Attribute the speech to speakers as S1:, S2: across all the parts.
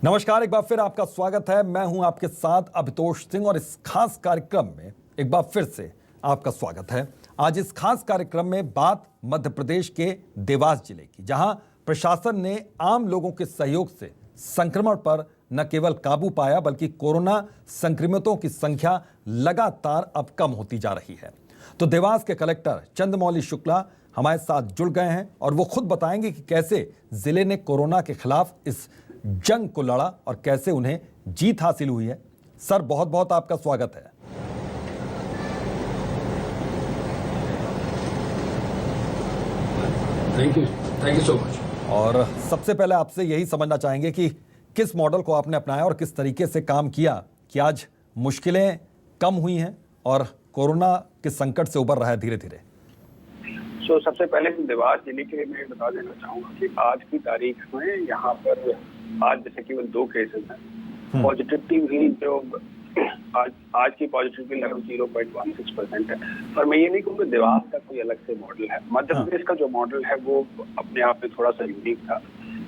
S1: नमस्कार, एक बार फिर आपका स्वागत है। मैं हूं आपके साथ अभितोष सिंह और इस खास कार्यक्रम में एक बार फिर से आपका स्वागत है। आज इस खास कार्यक्रम में बात मध्य प्रदेश के देवास जिले की, जहां प्रशासन ने आम लोगों के सहयोग से संक्रमण पर न केवल काबू पाया बल्कि कोरोना संक्रमितों की संख्या लगातार अब कम होती जा रही है। तो देवास के कलेक्टर चंद्रमौली शुक्ला हमारे साथ जुड़ गए हैं और वो खुद बताएंगे कि कैसे जिले ने कोरोना के खिलाफ इस जंग को लड़ा और कैसे उन्हें जीत हासिल हुई है। सर, बहुत बहुत आपका स्वागत है।
S2: Thank you so much.
S1: और सबसे पहले आपसे यही समझना चाहेंगे कि किस मॉडल को आपने अपनाया और किस तरीके से काम किया कि आज मुश्किलें कम हुई हैं और कोरोना के संकट से उबर रहा है धीरे धीरे।
S3: सबसे पहले देवास जिले के लिए मैं बता देना चाहूंगा कि आज की तारीख में यहाँ पर आज जैसे केवल 2 केसेस हैं। पॉजिटिविटी भी जो आज की पॉजिटिविटी लगभग 0.16% है। पर मैं ये नहीं कहूँगा देवास का कोई अलग से मॉडल है। मध्य प्रदेश का जो मॉडल है वो अपने आप में थोड़ा सा यूनिक था।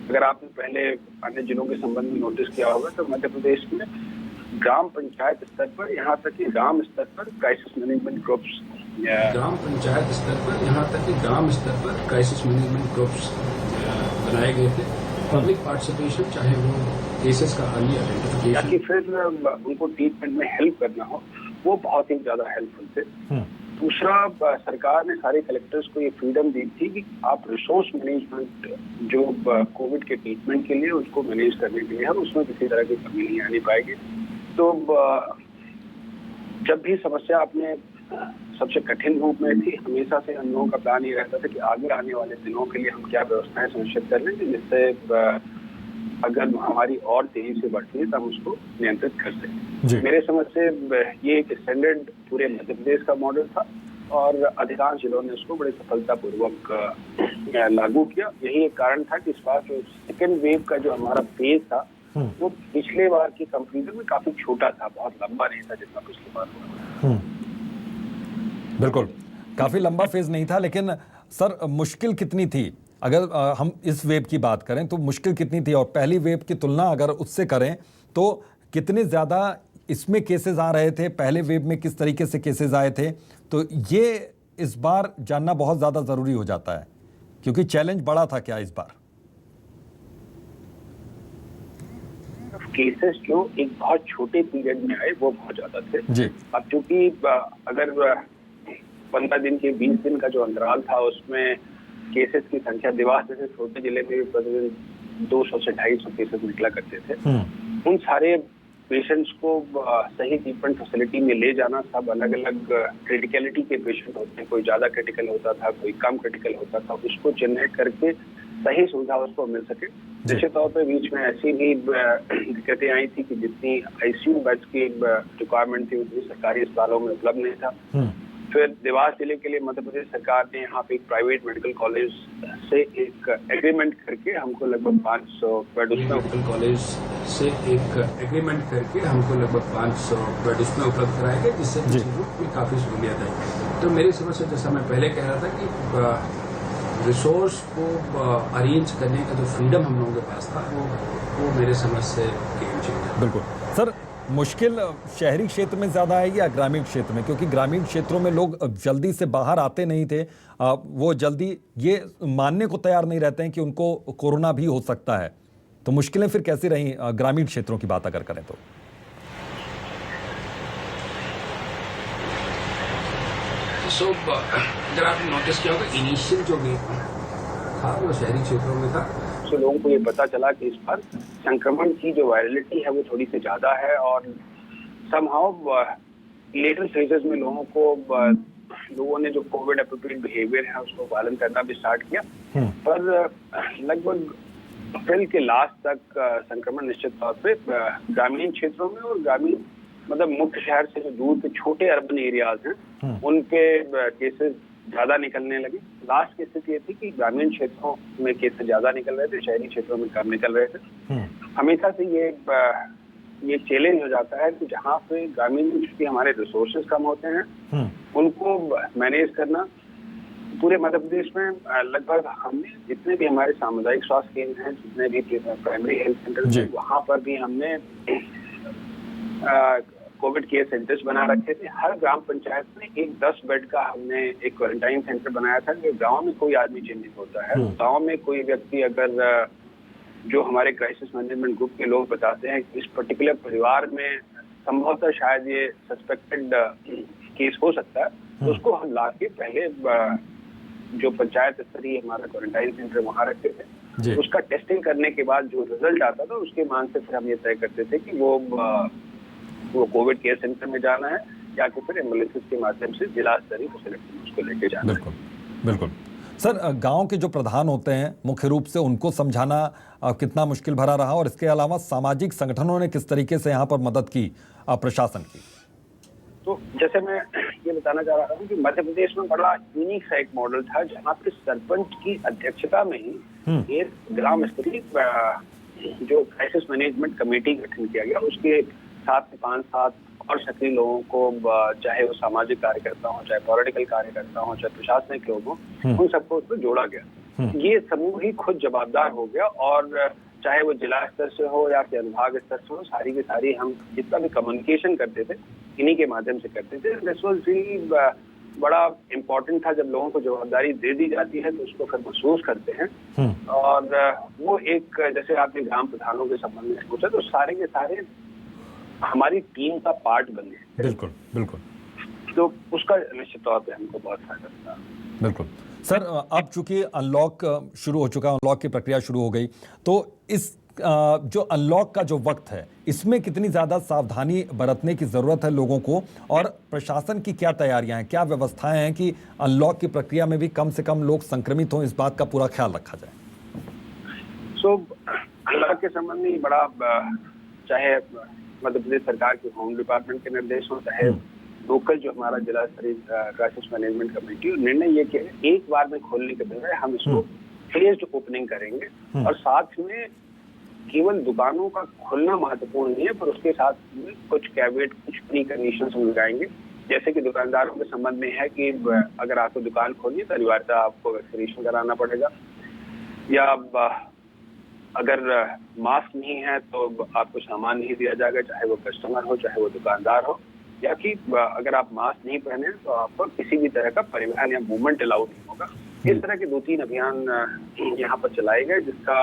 S3: अगर आपने पहले अन्य जिलों के संबंध में नोटिस किया होगा तो मध्य प्रदेश में ग्राम पंचायत स्तर पर, यहाँ तक कि ग्राम स्तर पर क्राइसिस मैनेजमेंट ग्रुप्स,
S2: ग्राम पंचायत स्तर पर, यहाँ तक कि ग्राम स्तर पर क्राइसिस मैनेजमेंट ग्रुप्स बनाए गए थे। पब्लिक पार्टिसिपेशन, चाहे वो केसेस का अर्ली आइडेंटिफिकेशन
S3: ताकि फिर उनको ट्रीटमेंट में हेल्प करना हो, वो बहुत ही ज्यादा हेल्पफुल थे। दूसरा, सरकार ने सारे कलेक्टर्स को ये फ्रीडम दी थी कि आप रिसोर्स मैनेजमेंट जो कोविड के ट्रीटमेंट के लिए उसको मैनेज करने के लिए है, उसमें किसी तरह की कमी नहीं आनी पाएगी। तो जब भी समस्या अपने सबसे कठिन रूप में थी, हमेशा से हम लोगों का प्लान ये रहता था कि आगे आने वाले दिनों के लिए हम क्या व्यवस्थाएं सुनिश्चित कर लेंगे जिससे अगर महामारी और तेजी से बढ़ती है तो हम उसको नियंत्रित कर सकें। मेरे समझ से ये एक स्टैंडर्ड पूरे मध्य प्रदेश का मॉडल था और अधिकांश जिलों ने उसको बड़े सफलतापूर्वक लागू किया। यही एक कारण था कि इस बार जो सेकेंड वेव का जो हमारा फेज था वो पिछले बार की कंपेरिजन में काफी छोटा था, बहुत लंबा नहीं था जितना पिछली बार हुआ।
S1: बिल्कुल, काफी लंबा फेज नहीं था। लेकिन सर, मुश्किल कितनी थी? अगर हम इस वेव की बात करें तो मुश्किल कितनी थी और पहली वेव की तुलना अगर उससे करें तो कितने ज्यादा इसमें केसेस आ रहे थे, पहले वेव में किस तरीके से केसेस आए थे? तो ये इस बार जानना बहुत ज्यादा जरूरी हो जाता है क्योंकि चैलेंज बड़ा था क्या इस बार?
S3: केसेस जो एक बहुत छोटे पीरियड में आए वो बहुत ज्यादा थे
S1: जी।
S3: अब चूंकि अगर 15 दिन के 20 दिन का जो अंतराल था उसमें केसेस की संख्या देवास जैसे छोटे जिले में प्रतिदिन 200 से 250 केसेस निकला करते थे। उन सारे पेशेंट्स को सही ट्रीटमेंट फैसिलिटी में ले जाना, सब अलग अलग क्रिटिकलिटी के पेशेंट होते हैं, कोई ज्यादा क्रिटिकल होता था, कोई कम क्रिटिकल होता था, उसको चिन्हित करके सही सुविधा उसको मिल सके। निश्चित तौर पर बीच में ऐसी भी दिक्कतें आई थी कि जितनी आईसीयू बेड्स की रिक्वायरमेंट थी उतनी सरकारी अस्पतालों में उपलब्ध नहीं था। फिर देवास जिले के लिए मध्य प्रदेश सरकार ने यहाँ पे एक प्राइवेट मेडिकल कॉलेज से एक एग्रीमेंट करके हमको लगभग 500 बेड उसमें
S2: मेडिकल कॉलेज से एक एग्रीमेंट करके हमको लगभग 500 बेड उसमें उपलब्ध कराए गए, जिससे पेशेंट में काफी सहूलियत आई। तो मेरी समझ से, जैसा मैं पहले कह रहा था कि रिसोर्स को अरेंज करने का जो फ्रीडम हम लोगों के पास था वो मेरे समझ से गेम चेंजर।
S1: बिल्कुल सर, मुश्किल शहरी क्षेत्र में ज़्यादा है या ग्रामीण क्षेत्र में? क्योंकि ग्रामीण क्षेत्रों में लोग जल्दी से बाहर आते नहीं थे, वो जल्दी ये मानने को तैयार नहीं रहते हैं कि उनको कोरोना भी हो सकता है। तो मुश्किलें फिर कैसी रही ग्रामीण क्षेत्रों की बात अगर करें तो?
S2: अगर आपने नोटिस किया होगा, इनिशियल जो वेव था वो शहरी क्षेत्रों में था।
S3: तो लोगों को ये पता चला कि इस पर संक्रमण की जो वायरलिटी है वो थोड़ी सी ज्यादा है और समहाउ लेटर फेजेस में लोगों ने जो कोविड एप्रोप्रिएट बिहेवियर है उसको पालन करना भी स्टार्ट किया। पर लगभग अप्रैल के लास्ट तक संक्रमण निश्चित तौर पे ग्रामीण क्षेत्रों में और ग्रामीण मतलब मुख्य शहर से जो दूर के छोटे अर्बन एरियाज हैं उनके केसेस ज्यादा निकलने लगे। लास्ट की स्थिति ये थी कि ग्रामीण क्षेत्रों में केसेस ज्यादा निकल रहे थे, शहरी क्षेत्रों में कम निकल रहे थे। हमेशा से ये चैलेंज हो जाता है कि जहाँ पे ग्रामीण में चूंकि हमारे रिसोर्सेज कम होते हैं उनको मैनेज करना पूरे मध्य प्रदेश में लगभग हमने जितने भी हमारे सामुदायिक स्वास्थ्य केंद्र हैं, जितने भी प्राइमरी हेल्थ सेंटर हैं, वहां पर भी हमने कोविड केयर सेंटर्स बना रखे थे। हर ग्राम पंचायत में एक 10 बेड का हमने एक क्वारंटाइन सेंटर बनाया था। कि गांव में कोई आदमी चिन्हित होता है, गांव में कोई व्यक्ति अगर जो हमारे क्राइसिस मैनेजमेंट ग्रुप के लोग बताते हैं कि इस पर्टिकुलर परिवार में संभवतः शायद ये सस्पेक्टेड केस हो सकता है, तो उसको हम ला के पहले जो पंचायत स्तरीय हमारा क्वारंटाइन सेंटर वहां रखते थे। उसका टेस्टिंग करने के बाद जो रिजल्ट आता था उसके मान से फिर हम ये तय करते थे कि वो कोविड केयर सेंटर में जाना है या फिर एम्बुलेंस के माध्यम से जिला स्तरीय फैसिलिटी में उसको लेके जाना है।
S1: बिल्कुल सर, गांव के जो प्रधान होते हैं मुख्य रूप से उनको समझाना कितना मुश्किल भरा रहा, और इसके अलावा सामाजिक संगठनों ने किस तरीके से यहाँ पर मदद की प्रशासन की?
S3: तो जैसे मैं ये बताना चाह रहा हूँ कि मध्य प्रदेश में बड़ा यूनिक सा एक मॉडल था जहाँ पे सरपंच की अध्यक्षता में ही एक ग्राम स्तरीय जो क्राइसिस मैनेजमेंट कमेटी गठन किया गया। उसके साथ में 5-7 और सक्रिय लोगों को, चाहे वो सामाजिक कार्यकर्ता हो, चाहे पॉलिटिकल कार्यकर्ता हो, चाहे प्रशासनिक लोग हो, उन सबको उसमें जोड़ा गया। ये समूह ही खुद जवाबदार हो गया, और चाहे वो जिला स्तर से हो या फिर अनुभाग स्तर से हो, सारी की सारी हम जितना भी कम्युनिकेशन करते थे इन्हीं के माध्यम से करते थे। दिस वाज रियली बड़ा इम्पोर्टेंट था। जब लोगों को जवाबदारी दे दी जाती है तो उसको फिर महसूस करते हैं। और वो एक, जैसे आपने ग्राम प्रधानों के संबंध में पूछा, तो सारे के सारे हमारी टीम का पार्ट बन गए।
S1: बिल्कुल बिल्कुल।
S3: तो उसका निश्चित तौर पे हमको बहुत फायदा था।
S1: बिल्कुल सर, अब चूंकि अनलॉक शुरू हो चुका, अनलॉक की प्रक्रिया शुरू हो गई, तो इस जो अनलॉक का जो वक्त है इसमें कितनी ज्यादा सावधानी बरतने की जरूरत है लोगों को, और प्रशासन की क्या तैयारियां हैं, क्या व्यवस्थाएं हैं कि अनलॉक की प्रक्रिया में भी कम से कम लोग संक्रमित हों, इस बात का पूरा ख्याल रखा जाए?
S3: अनलॉक के संबंध में बड़ा, चाहे मध्य प्रदेश सरकार के होम डिपार्टमेंट के निर्देश हो, चाहे लोकल जो हमारा जिला स्तरीय क्राइसिस मैनेजमेंट कमेटी, निर्णय ये किया एक बार में खोलने के बजाय हम इसको फेज्ड ओपनिंग करेंगे। और साथ में केवल दुकानों का खुलना महत्वपूर्ण नहीं है, पर उसके साथ में कुछ कैवेट, कुछ प्री कंडीशंस हम लगाएंगे। जैसे कि दुकानदारों के संबंध में है कि अगर आपको दुकान खोलनी है तो अनिवार्यतः आपको वैक्सीनेशन कराना पड़ेगा, या अगर मास्क नहीं है तो आपको सामान नहीं दिया जाएगा, चाहे वो कस्टमर हो चाहे वो दुकानदार हो, या कि अगर आप मास्क नहीं पहने तो आपको किसी भी तरह का परिवहन या मूवमेंट अलाउ नहीं होगा। इस तरह के 2-3 अभियान यहाँ पर चलाए गए, जिसका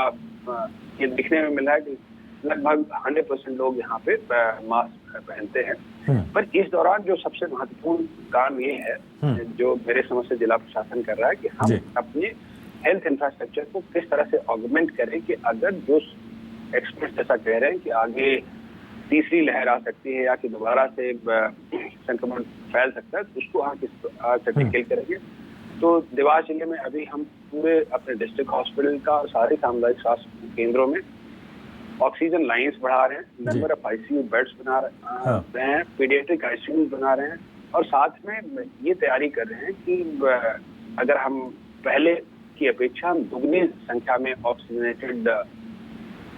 S3: ये दिखने में मिला है कि लगभग 100% लोग यहाँ पे मास्क पहनते हैं। पर इस दौरान जो सबसे महत्वपूर्ण काम ये है जो मेरे समझ से जिला प्रशासन कर रहा है कि हम अपने हेल्थ इंफ्रास्ट्रक्चर को किस तरह से ऑगमेंट करें कि अगर जो एक्सपर्ट्स ऐसा कह रहे हैं कि आगे तीसरी लहर आ सकती है या कि दोबारा से संक्रमण फैल सकता है, तो उसको हम किस तरह से टैकल करेंगे। तो देवास जिले में अभी हम पूरे अपने डिस्ट्रिक्ट हॉस्पिटल का और सारे सामुदायिक स्वास्थ्य केंद्रों में ऑक्सीजन लाइंस बढ़ा रहे हैं, नंबर ऑफ आईसीयू बेड्स बना रहे हैं, पीडियाट्रिक आईसीयू बना रहे हैं, और साथ में ये तैयारी कर रहे हैं कि अगर हम पहले की अपेक्षा हम दुगनी संख्या में ऑक्सीजनेटेड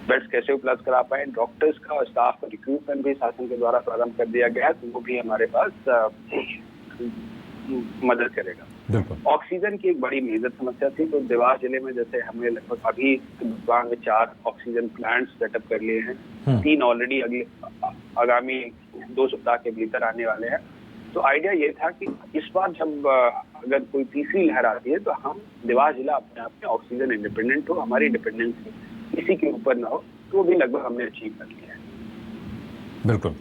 S3: बेड्स कैसे उपलब्ध करा पाए। डॉक्टर्स का और स्टाफ का रिक्रूटमेंट भी शासन के द्वारा प्रारंभ कर दिया गया है, तो वो भी हमारे पास मदद करेगा। ऑक्सीजन की एक बड़ी मेजर समस्या थी, तो देवास जिले में जैसे हमने लगभग अभी में 4 ऑक्सीजन प्लांट्स सेटअप कर लिए हैं, 3 ऑलरेडी आगामी 2 सप्ताह के भीतर आने वाले हैं। तो आइडिया ये था कि इस बार जब अगर कोई तीसरी लहर आती है तो हम देवास जिला अपने आप में ऑक्सीजन इंडिपेंडेंट हो, हमारी डिपेंडेंसी किसी के ऊपर ना हो, तो वो भी लगभग हमने अचीव कर लिया है।
S1: बिल्कुल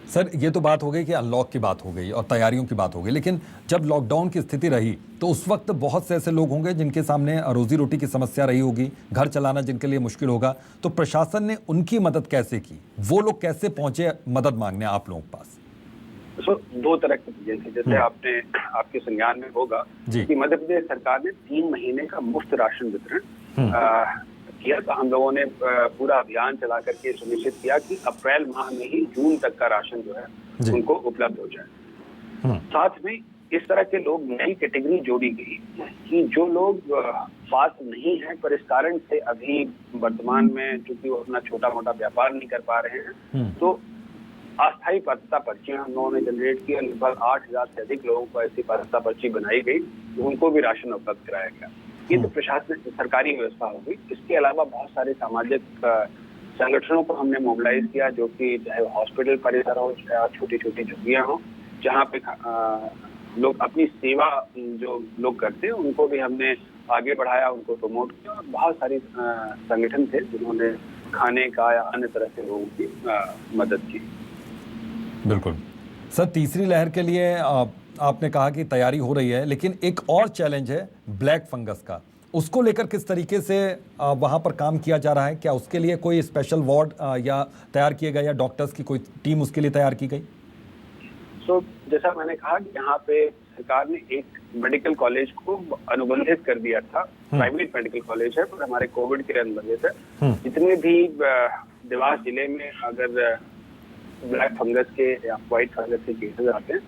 S1: सर, ये तो बात हो गई कि अनलॉक की बात हो गई और तैयारियों की बात हो गई, लेकिन जब लॉकडाउन की स्थिति रही तो उस वक्त बहुत से ऐसे लोग होंगे जिनके सामने रोजी रोटी की समस्या रही होगी, घर चलाना जिनके लिए मुश्किल होगा, तो प्रशासन ने उनकी मदद कैसे की? वो लोग कैसे पहुंचे मदद मांगने आप लोगों के पास?
S3: तो 2 तरह की चीजें थी। जैसे आपने आपके संज्ञान में होगा कि मध्य प्रदेश सरकार ने 3 महीने का मुफ्त राशन वितरण किया, तो हम लोगों ने पूरा अभियान चला करके सुनिश्चित किया कि अप्रैल माह में ही जून तक का राशन जो है उनको उपलब्ध हो जाए। साथ में इस तरह के लोग, नई कैटेगरी जोड़ी गई कि जो लोग पात्र नहीं है पर इस कारण से अभी वर्तमान में चूंकि वो अपना छोटा मोटा व्यापार नहीं कर पा रहे हैं, तो अस्थायी पात्रता पर्चियां हम लोगों ने जनरेट की और लगभग 8,000 से अधिक लोगों को ऐसी पात्रता पर्ची बनाई गई, तो उनको भी राशन उपलब्ध कराया गया। ये तो प्रशासन सरकारी व्यवस्था हो गई। इसके अलावा बहुत सारे सामाजिक संगठनों को हमने मोबिलाइज किया, जो कि चाहे हॉस्पिटल परिसर हो या छोटी छोटी झुग्गियां हो, जहाँ पे लोग अपनी सेवा जो लोग करते हैं उनको भी हमने आगे बढ़ाया, उनको प्रमोट किया। और बहुत सारी संगठन थे जिन्होंने खाने का या अन्य तरह से लोगों की मदद की।
S1: बिल्कुल सर, तीसरी लहर के लिए आपने कहा कि तैयारी हो रही है, लेकिन एक और चैलेंज है ब्लैक फंगस का। उसको लेकर किस तरीके से वहाँ पर काम किया जा रहा है? क्या उसके लिए कोई स्पेशल वार्ड या तैयार किए गए या डॉक्टर्स की कोई टीम उसके लिए तैयार की गई?
S3: जैसा मैंने कहा कि यहाँ पे सरकार ने एक मेडिकल कॉलेज को अनुबंधित कर दिया था। प्राइवेट मेडिकल कॉलेज है पर हमारे कोविड के अनुबंधित है। जितने भी देवास जिले में अगर ब्लैक फंगस के या व्हाइट फंगस के केसेस आते हैं,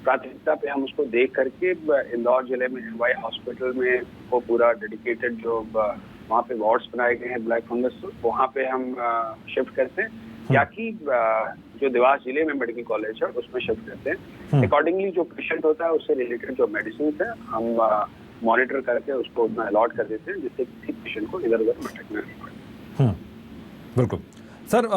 S3: प्राथमिकता पे हम उसको देख करके इंदौर जिले में वाई हॉस्पिटल में वो पूरा डेडिकेटेड जो वहाँ पे वार्ड्स बनाए गए हैं ब्लैक फंगस, वहाँ पे हम शिफ्ट करते हैं, या कि जो देवास जिले में मेडिकल कॉलेज है उसमें शिफ्ट करते हैं। अकॉर्डिंगली जो पेशेंट होता है उससे रिलेटेड जो मेडिसिन है हम मॉनिटर करके उसको उसमें अलॉट कर देते हैं, जिससे किसी पेशेंट को इधर उधर भटकना नहीं पड़े।
S1: बिल्कुल सर,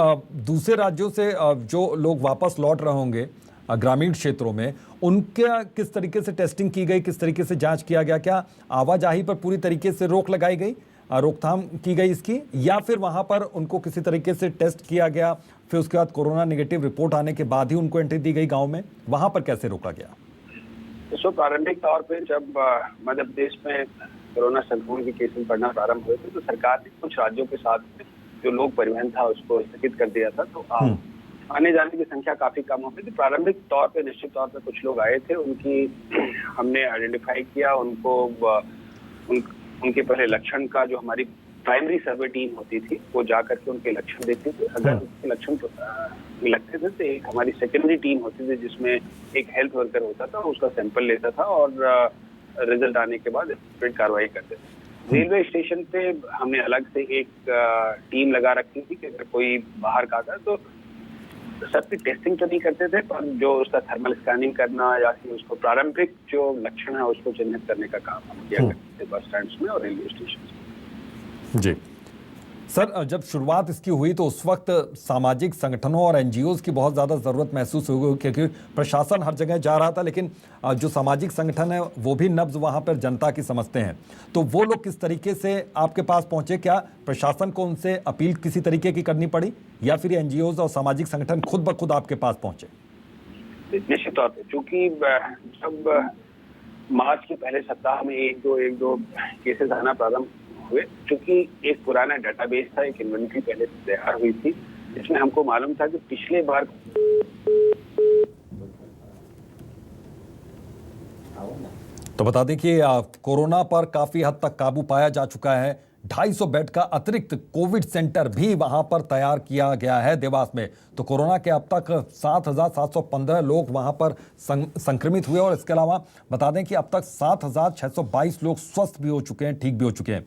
S1: दूसरे राज्यों से जो लोग वापस लौट रहे होंगे ग्रामीण क्षेत्रों में, उनका किस तरीके से टेस्टिंग की गई, किस तरीके से जांच किया गया? क्या आवाजाही पर पूरी तरीके से रोक लगाई गई, रोकथाम की गई इसकी, या फिर वहां पर उनको किसी तरीके से टेस्ट किया गया, फिर उसके बाद कोरोना नेगेटिव रिपोर्ट आने के बाद ही उनको एंट्री दी गई गांव में? वहां पर कैसे रोका गया?
S3: तो प्रारंभिक तौर पे जब मध्य प्रदेश में कोरोना संक्रमण के केसेस बढ़ना प्रारंभ हुए थे, तो सरकार ने कुछ राज्यों के साथ जो लोक परिवहन था उसको स्थगित कर दिया था। तो आने जाने की संख्या काफी कम हो गई थी। प्रारंभिक तौर पे निश्चित तौर पे कुछ लोग आए थे, उनकी हमने आइडेंटिफाई किया, उनको उनके पहले लक्षण का जो हमारी प्राइमरी सर्वे टीम होती थी वो जाकर के उनके लक्षण देखती थी। अगर उनके लक्षण लगते थे तो एक हमारी सेकेंडरी टीम होती थी जिसमें एक हेल्थ वर्कर होता था, उसका सैंपल लेता था और रिजल्ट आने के बाद फिर कार्रवाई करते थे। रेलवे स्टेशन पे हमने अलग से एक टीम लगा रखी थी कि अगर कोई बाहर का आता तो सबकी टेस्टिंग तो नहीं करते थे, पर जो उसका थर्मल स्कैनिंग करना या फिर उसको प्रारंभिक जो लक्षण है उसको चिन्हित करने का काम हम किया करते थे बस स्टैंड्स में और रेलवे स्टेशन।
S1: जी सर, जब शुरुआत इसकी हुई तो उस वक्त सामाजिक संगठनों और एनजीओज की बहुत ज़्यादा ज़रूरत महसूस हुई, क्योंकि प्रशासन हर जगह जा रहा था, लेकिन जो सामाजिक संगठन है वो भी नब्ज वहाँ पर जनता की समझते हैं। तो वो लोग किस तरीके से आपके पास पहुँचे? क्या प्रशासन को उनसे अपील किसी तरीके की करनी पड़ी, या फिर एनजीओज और सामाजिक संगठन खुद ब खुद आपके पास पहुँचे?
S3: निश्चित तौर पर, चूँकि जब मार्च के पहले सप्ताह में एक दो केसेस आना प्रारंभ हुए, क्योंकि एक पुराना डेटाबेस था, एक इन्वेंट्री पहले से तैयार हुई थी, जिसमें हमको मालूम था कि पिछले बार
S1: तो बता दें कि कोरोना पर काफी हद तक काबू पाया जा चुका है। 250 बेड का अतिरिक्त कोविड सेंटर भी वहां पर तैयार किया गया है देवास में। तो कोरोना के अब तक 7,715 लोग वहां पर संक्रमित हुए, और इसके अलावा बता दें कि अब तक 7,622 लोग स्वस्थ भी हो चुके हैं, ठीक भी हो चुके हैं।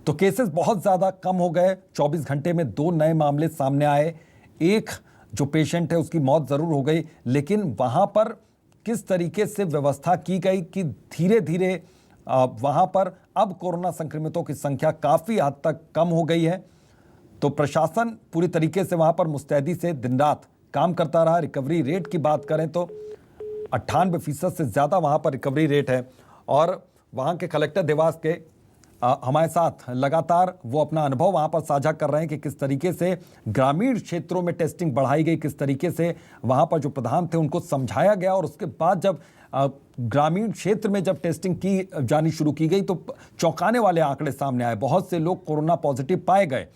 S1: तो केसेस बहुत ज़्यादा कम हो गए। 24 घंटे में 2 नए मामले सामने आए। एक जो पेशेंट है उसकी मौत ज़रूर हो गई, लेकिन वहाँ पर किस तरीके से व्यवस्था की गई कि धीरे धीरे वहाँ पर अब कोरोना संक्रमितों की संख्या काफ़ी हद तक कम हो गई है। तो प्रशासन पूरी तरीके से वहाँ पर मुस्तैदी से दिन रात काम करता रहा। रिकवरी रेट की बात करें तो 98% से ज़्यादा वहाँ पर रिकवरी रेट है, और वहाँ के कलेक्टर देवास के हमारे साथ लगातार वो अपना अनुभव वहाँ पर साझा कर रहे हैं कि किस तरीके से ग्रामीण क्षेत्रों में टेस्टिंग बढ़ाई गई, किस तरीके से वहाँ पर जो प्रधान थे उनको समझाया गया, और उसके बाद जब ग्रामीण क्षेत्र में जब टेस्टिंग की जानी शुरू की गई तो चौंकाने वाले आंकड़े सामने आए। बहुत से लोग कोरोना पॉजिटिव पाए गए,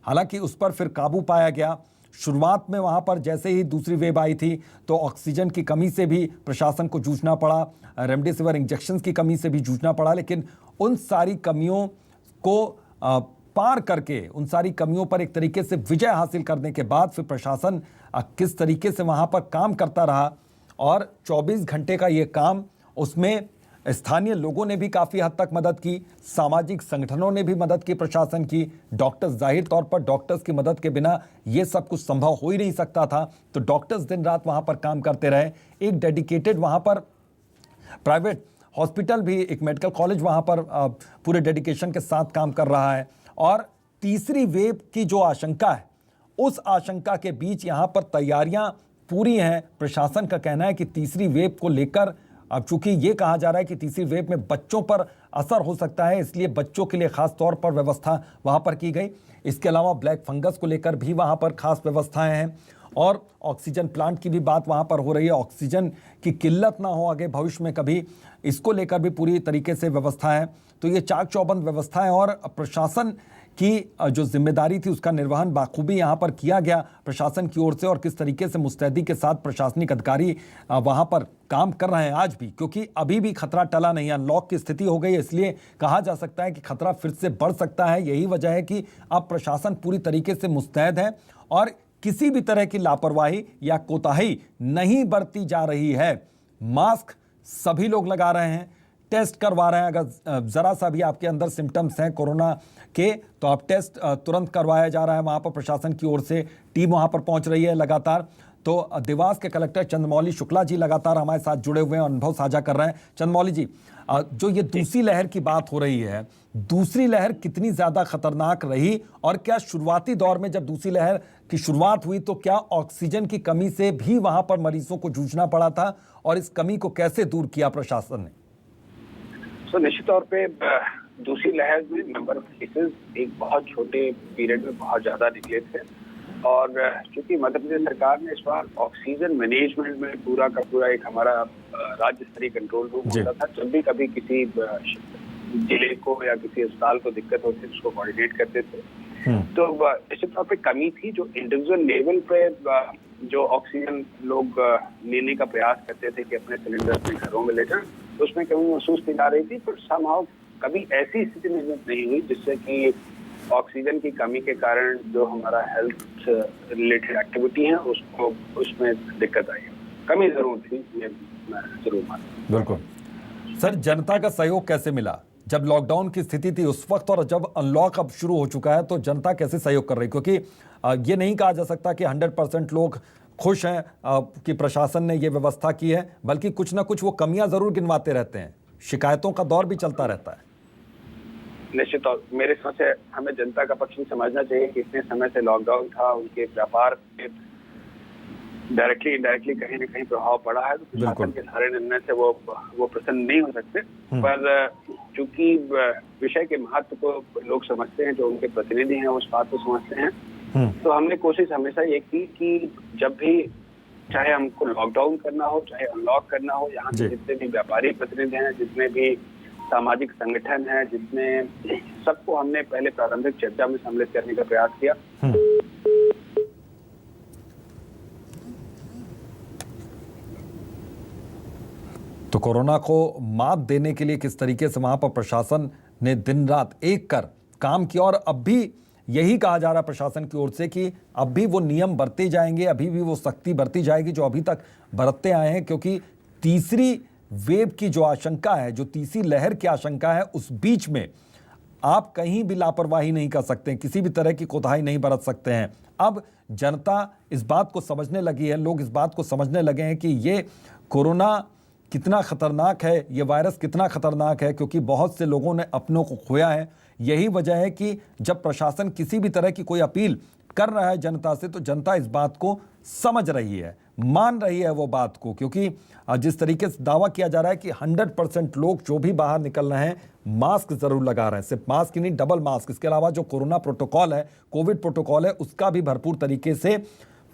S1: हालांकि उस पर फिर काबू पाया गया। शुरुआत में वहाँ पर जैसे ही दूसरी वेव आई थी तो ऑक्सीजन की कमी से भी प्रशासन को जूझना पड़ा, रेमडेसिविर इंजेक्शन की कमी से भी जूझना पड़ा, लेकिन उन सारी कमियों को पार करके, उन सारी कमियों पर एक तरीके से विजय हासिल करने के बाद फिर प्रशासन किस तरीके से वहाँ पर काम करता रहा, और 24 घंटे का ये काम, उसमें स्थानीय लोगों ने भी काफ़ी हद तक मदद की, सामाजिक संगठनों ने भी मदद की प्रशासन की, डॉक्टर्स, जाहिर तौर पर डॉक्टर्स की मदद के बिना ये सब कुछ संभव हो ही नहीं सकता था, तो डॉक्टर्स दिन रात वहाँ पर काम करते रहे। एक डेडिकेटेड वहाँ पर प्राइवेट हॉस्पिटल भी, एक मेडिकल कॉलेज वहाँ पर पूरे डेडिकेशन के साथ काम कर रहा है। और तीसरी वेव की जो आशंका है, उस आशंका के बीच यहाँ पर तैयारियाँ पूरी हैं। प्रशासन का कहना है कि तीसरी वेव को लेकर, अब चूंकि ये कहा जा रहा है कि तीसरी वेव में बच्चों पर असर हो सकता है, इसलिए बच्चों के लिए खास तौर पर व्यवस्था वहाँ पर की गई। इसके अलावा ब्लैक फंगस को लेकर भी वहाँ पर खास व्यवस्थाएं हैं और ऑक्सीजन प्लांट की भी बात वहाँ पर हो रही है। ऑक्सीजन की किल्लत ना हो आगे भविष्य में कभी, इसको लेकर भी पूरी तरीके से व्यवस्था है। तो ये चाक चौबंद व्यवस्था है और प्रशासन की जो जिम्मेदारी थी उसका निर्वहन बाखूबी यहाँ पर किया गया प्रशासन की ओर से। और किस तरीके से मुस्तैदी के साथ प्रशासनिक अधिकारी वहाँ पर काम कर रहे हैं आज भी, क्योंकि अभी भी खतरा टला नहीं है। अनलॉक की स्थिति हो गई है, इसलिए कहा जा सकता है कि खतरा फिर से बढ़ सकता है। यही वजह है कि अब प्रशासन पूरी तरीके से मुस्तैद है और किसी भी तरह की लापरवाही या कोताही नहीं बरती जा रही है। मास्क सभी लोग लगा रहे हैं, टेस्ट करवा रहे हैं। अगर ज़रा सा भी आपके अंदर सिम्टम्स हैं कोरोना के, तो आप टेस्ट तुरंत करवाया जा रहा है। वहाँ पर प्रशासन की ओर से टीम वहाँ पर पहुँच रही है लगातार। तो देवास के कलेक्टर चंद्रमौली शुक्ला जी लगातार हमारे साथ जुड़े हुए हैं, अनुभव साझा कर रहे हैं। चंद्रमौली जी, जो ये दूसरी लहर की बात हो रही है, दूसरी लहर कितनी ज़्यादा खतरनाक रही और क्या शुरुआती दौर में जब दूसरी लहर की शुरुआत हुई तो क्या ऑक्सीजन की कमी से भी वहाँ पर मरीजों को जूझना पड़ा था और इस कमी को कैसे दूर किया प्रशासन ने?
S3: निश्चित तौर पे दूसरी लहर में नंबर ऑफ केसेस एक बहुत छोटे पीरियड में बहुत ज्यादा निकले थे और चूंकि मध्य प्रदेश सरकार ने इस बार ऑक्सीजन मैनेजमेंट में पूरा का पूरा एक हमारा राज्य स्तरीय कंट्रोल रूम होता था। जब भी कभी किसी जिले को या किसी अस्पताल को दिक्कत होती थी उसको कोऑर्डिनेट करते थे। तो निश्चित तौर पे कमी थी जो इंडिविजुअल लेवल पे जो ऑक्सीजन लोग लेने का प्रयास करते थे कि अपने सिलेंडर अपने घरों में ले जाएं, उसमें कमी महसूस की जा रही थी। पर समहाउ कभी ऐसी स्थिति निर्मित नहीं हुई जिससे कि ऑक्सीजन की कमी के कारण जो हमारा हेल्थ रिलेटेड एक्टिविटी है उसको उसमें दिक्कत आई। कमी जरूर थी, ये मैं जरूर मानता हूं।
S1: बिल्कुल सर, जनता का सहयोग कैसे मिला जब लॉकडाउन की स्थिति थी उस वक्त, और जब अनलॉक अब शुरू हो चुका है तो जनता कैसे सहयोग कर रही? क्योंकि ये नहीं कहा जा सकता कि 100% लोग खुश हैं कि प्रशासन ने ये व्यवस्था की है, बल्कि कुछ ना कुछ वो कमियां जरूर गिनवाते रहते हैं, शिकायतों का दौर भी चलता रहता है।
S3: निश्चित तौर मेरे समझ से हमें जनता का पक्ष भी समझना चाहिए कि इतने समय से लॉकडाउन था, उनके व्यापार पे डायरेक्टली इनडायरेक्टली कहीं न कहीं प्रभाव पड़ा है। तो प्रशासन के सारे निर्णय से वो प्रसन्न नहीं हो सकते। पर चूंकि विषय के महत्व को लोग समझते हैं, जो उनके प्रतिनिधि हैं उस बात को समझते हैं, तो हमने कोशिश हमेशा ये की कि जब भी चाहे हमको लॉकडाउन करना हो चाहे अनलॉक करना हो, यहाँ के जितने भी व्यापारी प्रतिनिधि हैं, जितने भी सामाजिक संगठन हैं, जितने सबको हमने पहले प्रारंभिक चर्चा में सम्मिलित करने का प्रयास किया।
S1: तो कोरोना को मात देने के लिए किस तरीके से वहां पर प्रशासन ने दिन रात एक कर काम किया, और अब भी यही कहा जा रहा है प्रशासन की ओर से कि अब भी वो नियम बरते जाएंगे, अभी भी वो सख्ती बरती जाएगी जो अभी तक बरतते आए हैं। क्योंकि तीसरी वेव की जो आशंका है, जो तीसरी लहर की आशंका है, उस बीच में आप कहीं भी लापरवाही नहीं कर सकते, किसी भी तरह की कोताही नहीं बरत सकते हैं। अब जनता इस बात को समझने लगी है, लोग इस बात को समझने लगे हैं कि ये कोरोना कितना खतरनाक है, ये वायरस कितना खतरनाक है, क्योंकि बहुत से लोगों ने अपनों को खोया है। यही वजह है कि जब प्रशासन किसी भी तरह की कोई अपील कर रहा है जनता से, तो जनता इस बात को समझ रही है, मान रही है वो बात को। क्योंकि जिस तरीके से दावा किया जा रहा है कि 100% लोग जो भी बाहर निकल रहे हैं मास्क जरूर लगा रहे हैं, सिर्फ मास्क ही नहीं, डबल मास्क। इसके अलावा जो कोरोना प्रोटोकॉल है, कोविड प्रोटोकॉल है, उसका भी भरपूर तरीके से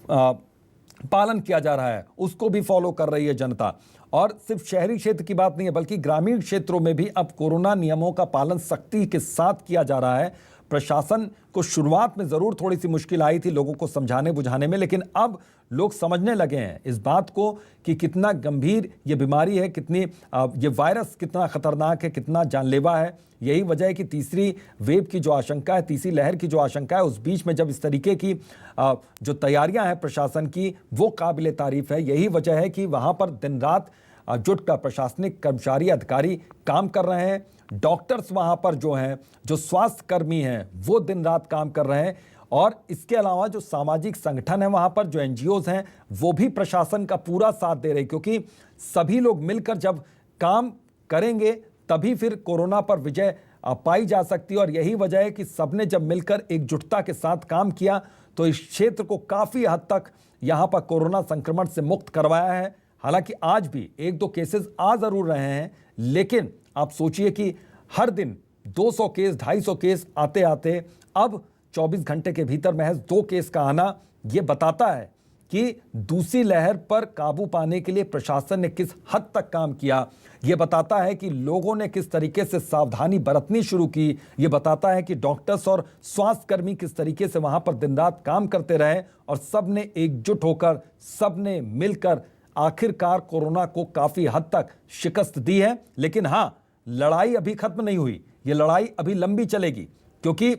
S1: पालन किया जा रहा है, उसको भी फॉलो कर रही है जनता। और सिर्फ शहरी क्षेत्र की बात नहीं है, बल्कि ग्रामीण क्षेत्रों में भी अब कोरोना नियमों का पालन सख्ती के साथ किया जा रहा है। प्रशासन को शुरुआत में ज़रूर थोड़ी सी मुश्किल आई थी लोगों को समझाने बुझाने में, लेकिन अब लोग समझने लगे हैं इस बात को कि कितना गंभीर ये बीमारी है, कितनी ये वायरस कितना खतरनाक है, कितना जानलेवा है। यही वजह है कि तीसरी वेव की जो आशंका है, तीसरी लहर की जो आशंका है, उस बीच में जब इस तरीके की जो तैयारियां हैं प्रशासन की, वो काबिले तारीफ है। यही वजह है कि वहाँ पर दिन रात जुटकर प्रशासनिक कर्मचारी अधिकारी काम कर रहे हैं। डॉक्टर्स वहां पर जो हैं, जो स्वास्थ्य कर्मी हैं, वो दिन रात काम कर रहे हैं। और इसके अलावा जो सामाजिक संगठन है वहां पर, जो एनजीओज हैं, वो भी प्रशासन का पूरा साथ दे रहे हैं, क्योंकि सभी लोग मिलकर जब काम करेंगे तभी फिर कोरोना पर विजय पाई जा सकती है। और यही वजह है कि सबने जब मिलकर एकजुटता के साथ काम किया तो इस क्षेत्र को काफ़ी हद तक यहाँ पर कोरोना संक्रमण से मुक्त करवाया है। हालांकि आज भी 1-2 केसेस आ ज़रूर रहे हैं, लेकिन आप सोचिए कि हर दिन 200 केस, 250 केस आते आते अब 24 घंटे के भीतर महज 2 केस का आना, ये बताता है कि दूसरी लहर पर काबू पाने के लिए प्रशासन ने किस हद तक काम किया। ये बताता है कि लोगों ने किस तरीके से सावधानी बरतनी शुरू की। ये बताता है कि डॉक्टर्स और स्वास्थ्यकर्मी किस तरीके से वहां पर दिन रात काम करते रहे और सब ने एकजुट होकर, सब ने मिलकर आखिरकार कोरोना को काफ़ी हद तक शिकस्त दी है। लेकिन हाँ, लड़ाई अभी खत्म नहीं हुई, ये लड़ाई अभी लंबी चलेगी, क्योंकि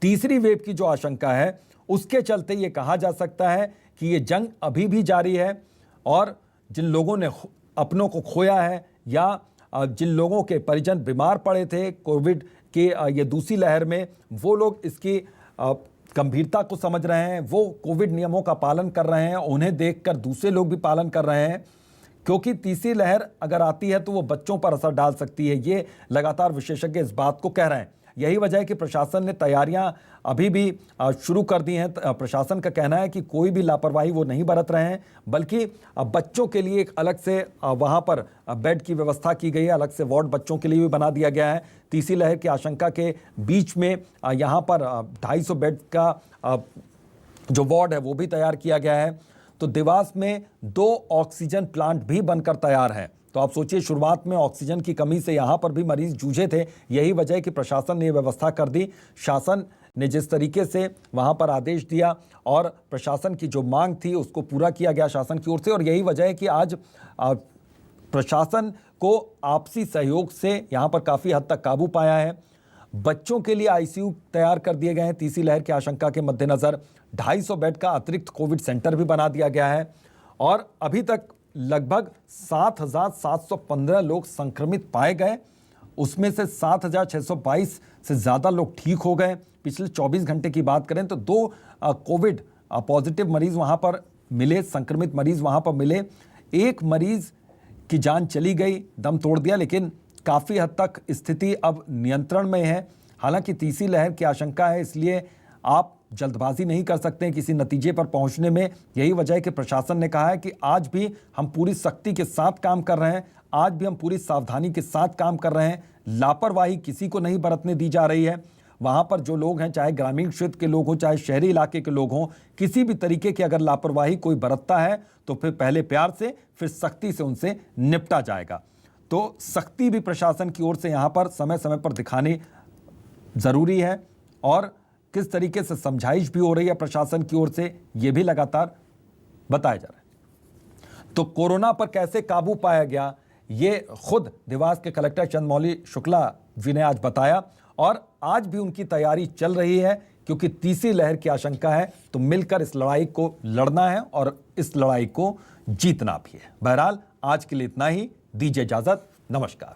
S1: तीसरी वेव की जो आशंका है उसके चलते ये कहा जा सकता है कि ये जंग अभी भी जारी है। और जिन लोगों ने अपनों को खोया है या जिन लोगों के परिजन बीमार पड़े थे कोविड के ये दूसरी लहर में, वो लोग इसकी गंभीरता को समझ रहे हैं, वो कोविड नियमों का पालन कर रहे हैं, उन्हें देखकर दूसरे लोग भी पालन कर रहे हैं। क्योंकि तीसरी लहर अगर आती है तो वो बच्चों पर असर डाल सकती है, ये लगातार विशेषज्ञ इस बात को कह रहे हैं। यही वजह है कि प्रशासन ने तैयारियां अभी भी शुरू कर दी हैं। प्रशासन का कहना है कि कोई भी लापरवाही वो नहीं बरत रहे हैं, बल्कि बच्चों के लिए एक अलग से वहां पर बेड की व्यवस्था की गई है, अलग से वार्ड बच्चों के लिए भी बना दिया गया है। तीसरी लहर की आशंका के बीच में यहाँ पर 250 बेड का जो वार्ड है वो भी तैयार किया गया है। तो देवास में 2 ऑक्सीजन प्लांट भी बनकर तैयार हैं। तो आप सोचिए, शुरुआत में ऑक्सीजन की कमी से यहाँ पर भी मरीज जूझे थे। यही वजह है कि प्रशासन ने व्यवस्था कर दी। शासन ने जिस तरीके से वहाँ पर आदेश दिया और प्रशासन की जो मांग थी उसको पूरा किया गया शासन की ओर से। और यही वजह है कि आज प्रशासन को आपसी सहयोग से यहाँ पर काफ़ी हद तक काबू पाया है। बच्चों के लिए आईसीयू तैयार कर दिए गए हैं। तीसरी लहर की आशंका के मद्देनज़र 250 बेड का अतिरिक्त कोविड सेंटर भी बना दिया गया है। और अभी तक लगभग 7,715 लोग संक्रमित पाए गए, उसमें से 7,622 से ज़्यादा लोग ठीक हो गए। पिछले 24 घंटे की बात करें तो 2 कोविड पॉजिटिव मरीज़ वहाँ पर मिले, संक्रमित मरीज़ वहाँ पर मिले। एक मरीज़ की जान चली गई, दम तोड़ दिया, लेकिन काफ़ी हद तक स्थिति अब नियंत्रण में है। हालांकि तीसरी लहर की आशंका है, इसलिए आप जल्दबाजी नहीं कर सकते हैं किसी नतीजे पर पहुंचने में। यही वजह है कि प्रशासन ने कहा है कि आज भी हम पूरी सख्ती के साथ काम कर रहे हैं, आज भी हम पूरी सावधानी के साथ काम कर रहे हैं। लापरवाही किसी को नहीं बरतने दी जा रही है। वहाँ पर जो लोग हैं, चाहे ग्रामीण क्षेत्र के लोग हों, चाहे शहरी इलाके के लोग हों, किसी भी तरीके की अगर लापरवाही कोई बरतता है तो फिर पहले प्यार से, फिर सख्ती से उनसे निपटा जाएगा। तो सख्ती भी प्रशासन की ओर से यहाँ पर समय समय पर दिखानी ज़रूरी है और किस तरीके से समझाइश भी हो रही है प्रशासन की ओर से, ये भी लगातार बताया जा रहा है। तो कोरोना पर कैसे काबू पाया गया, ये खुद देवास के कलेक्टर चंद्रमौली शुक्ला जी ने आज बताया। और आज भी उनकी तैयारी चल रही है, क्योंकि तीसरी लहर की आशंका है, तो मिलकर इस लड़ाई को लड़ना है और इस लड़ाई को जीतना भी है। बहरहाल आज के लिए इतना ही, दीजिए इजाजत, नमस्कार।